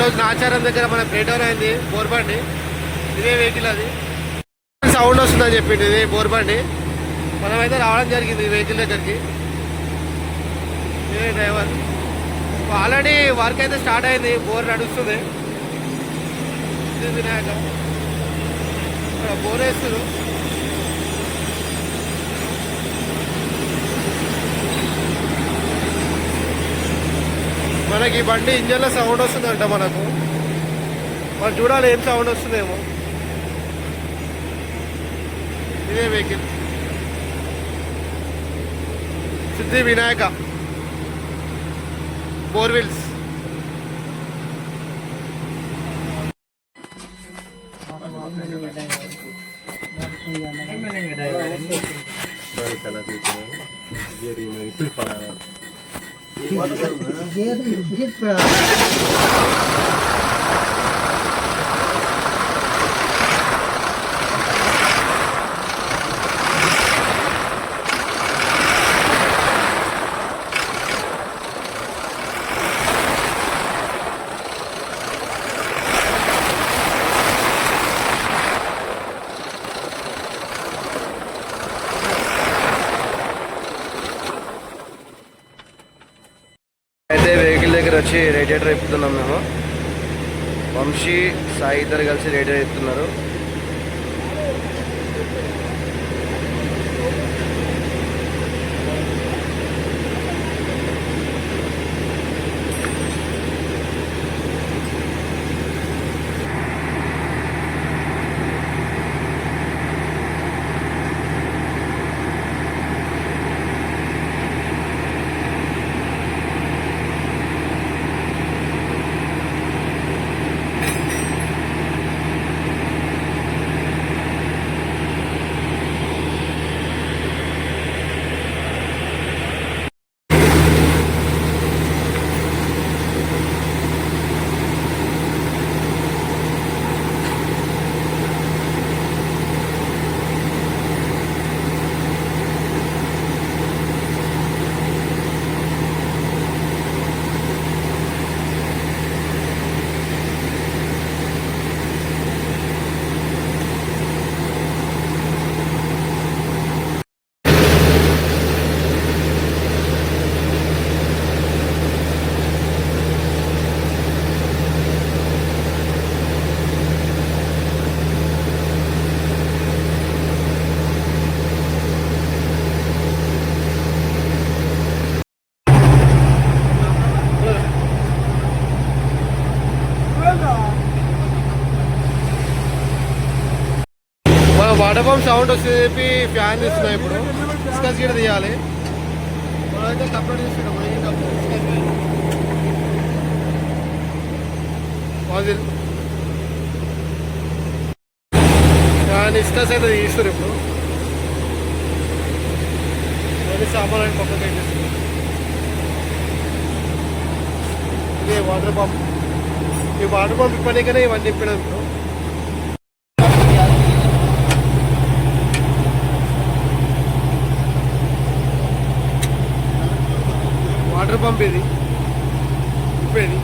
ఈరోజు నాచారం దగ్గర మన బ్రేక్ డౌన్ అయింది బోర్ బండి. ఇదే వెహికల్, అది సౌండ్ వస్తుందని చెప్పింది. ఇదే బోర్ బండి. మనమైతే రావడం జరిగింది ఈ వెహికల్ దగ్గరికి. ఇదే డ్రైవర్. ఆల్రెడీ వర్క్ అయితే స్టార్ట్ అయింది, బోర్ నడుస్తుంది. ఇది వినాయక బోర్ వేస్తారు. మనకి ఈ బండి ఇంజన్లో సౌండ్ వస్తుందంట మనకు. మనం చూడాలి ఏం సౌండ్ వస్తుందేమో. ఇదే వెహికల్ సిద్ధి వినాయక ఫోర్ వీల్స్. అయితే వెహికల్ దగ్గర వచ్చి రేడియేటర్ ఎప్పుతున్నాం మేము. వంశీ సాయి ఇద్దరు కలిసి రేడియేటర్ ఎత్తున్నారు. వాటర్ పంప్ సౌండ్ వస్తుంది చెప్పి ఫ్యాన్ తీస్తున్నాం. ఇప్పుడు డిస్కస్ కూడా తీయాలి. మనమైతే కంప్లీట్ తీసుకున్నాం. ఫ్యాన్ డిస్కస్ అయితే తీస్తారు. ఇప్పుడు అన్ని సామాన్ పక్కన పెట్టేస్తున్నాం. ఇదే వాటర్ పంప్. ఈ వాటర్ పంప్ ఇప్పటికనే ఇవన్నీ ఇప్పినాం. ఇప్పుడు వాటర్ పంప్ ఇది ఇప్పేది.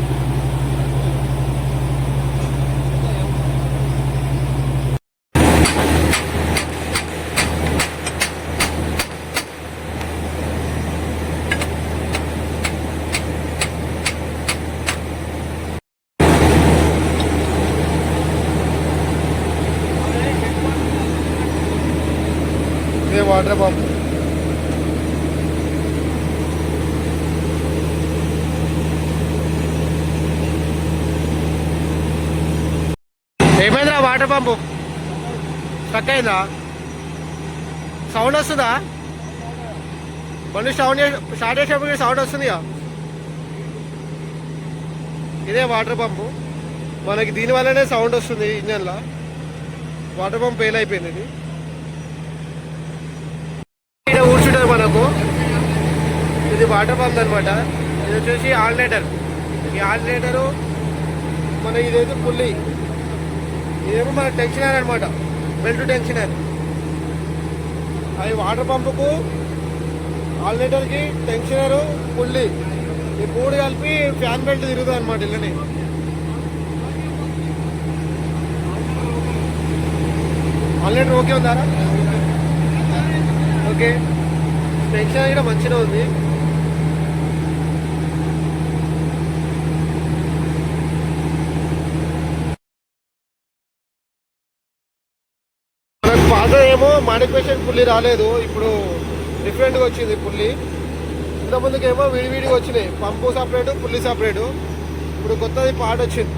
ఇదే వాటర్ పంప్. ఏమైందిరా వాటర్ పంపు స్టక్ అయిందా? సౌండ్ వస్తుందా? మళ్ళీ స్టార్ట్ చేసేటప్పుడు సౌండ్ వస్తుందిగా. ఇదే వాటర్ పంపు. మనకి దీనివల్లనే సౌండ్ వస్తుంది ఇంజన్లో. వాటర్ పంప్ ఫెయిల్ అయిపోయింది. ఇది ఇక్కడ కూర్చుంటారు మనకు. ఇది వాటర్ పంప్ అనమాట. ఇది వచ్చేసి ఆల్టర్నేటర్. ఈ ఆల్టర్నేటరు మన ఇదైతే పుల్లి. ఇదేమో మన టెన్షనర్ అనమాట, బెల్ట్ టెన్షనర్. అది వాటర్ పంపుకు, ఆల్టర్నేటర్కి, టెన్షనరు, పుల్లి, ఈ మూడు కలిపి ఫ్యాన్ బెల్ట్ తిరుగుతుంది అనమాట. ఇళ్ళని ఆన్లైన్ ఓకే ఉందారా? ఓకే. టెన్షన్ కూడా మంచిగా ఉంది. మనకు పాత ఏమో మాడిఫికేషన్ పుల్లి రాలేదు, ఇప్పుడు డిఫరెంట్గా వచ్చింది పుల్లి. ఇంతకుముందుకేమో విడివిడిగా వచ్చినాయి, పంపు సపరేటు పుల్లి సపరేటు. ఇప్పుడు కొత్తది పార్ట్ వచ్చింది.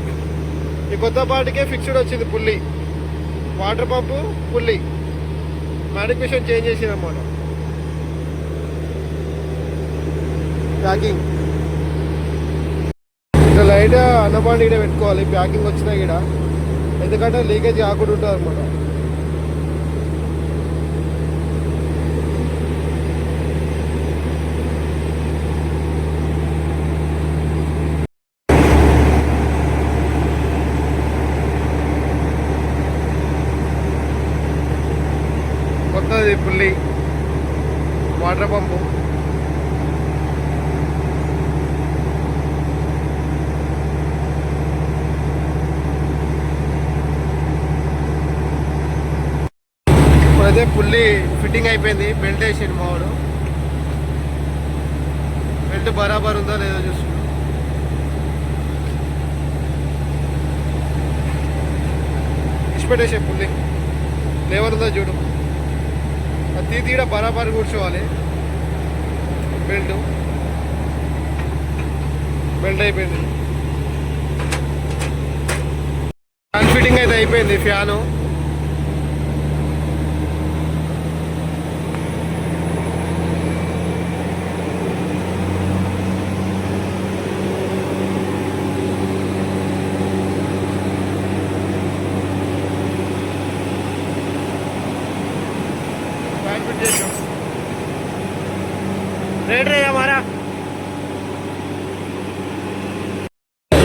ఈ కొత్త పార్ట్కే ఫిక్స్డ్ వచ్చింది పుల్లి, వాటర్ పంపు పుల్లి. మాడిఫికేషన్ చేంజ్ చేసింది అన్నమాట. ప్యాకింగ్ ఇంకా లైట్ అన్నబాండి ఇక్కడ పెట్టుకోవాలి ప్యాకింగ్ వచ్చినా ఇక్కడ, ఎందుకంటే లీకేజ్ కాకుండా ఉంటుంది అనమాట. కొత్తది పుల్లి, వాటర్ పంపు. ఇప్పుడైతే పుల్లి ఫిట్టింగ్ అయిపోయింది, బెల్ట్ వేసిండు మావాడు. బెల్ట్ బరాబర్ ఉందో లేదో చూస్తున్నాడు. ఇచ్చిపెట్టేసే పుల్లి లేవర్ ఉందో చూడు. అది తీడ బరాబర్ కూర్చోవాలి. బెల్ట్ అయిపోయింది. ఫ్యాన్ ఫిట్టింగ్ అయితే అయిపోయింది. ఫ్యాను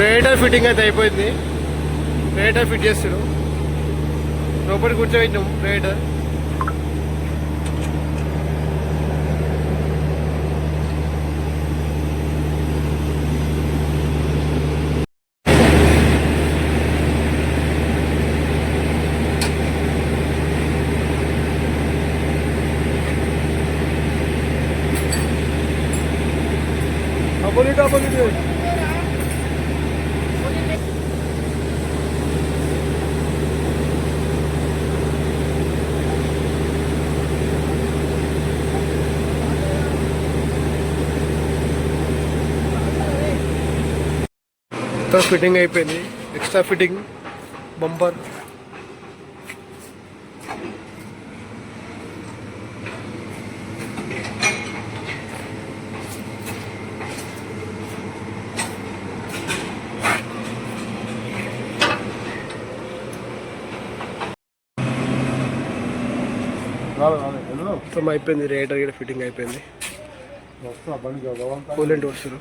రేడియేటర్ ఫిట్టింగ్ అయితే అయిపోయింది. రేడియేటర్ ఫిట్ చేస్తాడు. లోపలి కూర్చోబెట్టినాం రేడియేటర్. మొత్తం ఫిట్టింగ్ అయిపోయింది. Extra fitting bumper. మొత్తం అయిపోయింది. రేటర్ కూడా ఫిట్టింగ్ అయిపోయింది. కూలెంట్ వస్తారు.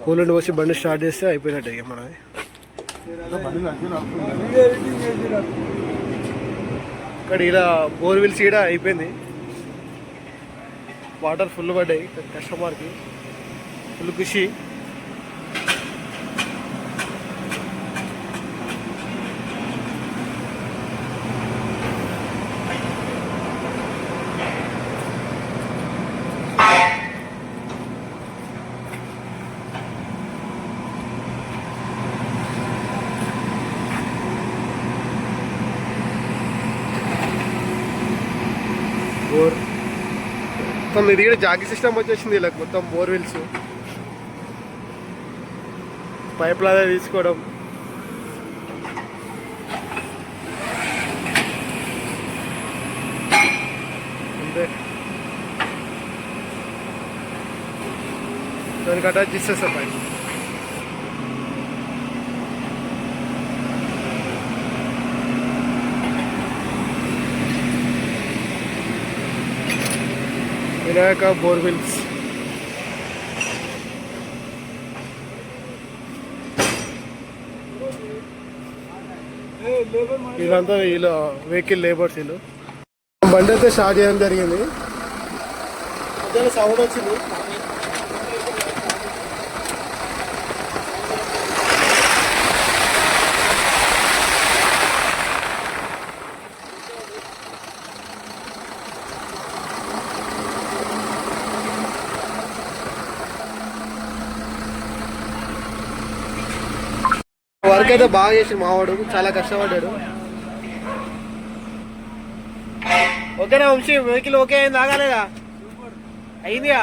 కూలెంట్ వచ్చి బండి స్టార్ట్ చేస్తే అయిపోయినట్టే ఇక మనది. ఇక్కడ ఇలా బోర్వెల్స్ కూడా అయిపోయింది. వాటర్ ఫుల్ పడ్డాయి కస్టమర్కి, ఫుల్ ఖుషి. బోర్ మొత్తం ఇది కూడా జాకీ సిస్టమ్ వచ్చేసింది. ఇలా మొత్తం బోర్వెల్స్ పైప్ లాగా తీసుకోవడం. అంతే, దానికి అటాచ్ చేసేస్తా పైప్. వినాయక బోర్వెల్స్. వీళ్ళంతా వీళ్ళు వెహికల్ లేబర్స్. వీళ్ళు బండి అయితే స్టార్ట్ చేయడం జరిగింది. మధ్యలో సౌండ్ వచ్చింది. వర్క్ అయితే బాగా చేసి మావాడు, చాలా కష్టపడ్డాడు. ఓకేనా వంశీ, వెహికల్ ఓకే అయింది, ఆగాలేదా? అయిందిగా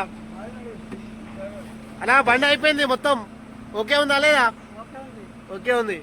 అలా బండి అయిపోయింది మొత్తం, ఓకే ఉందా లేదా? ఓకే ఉంది.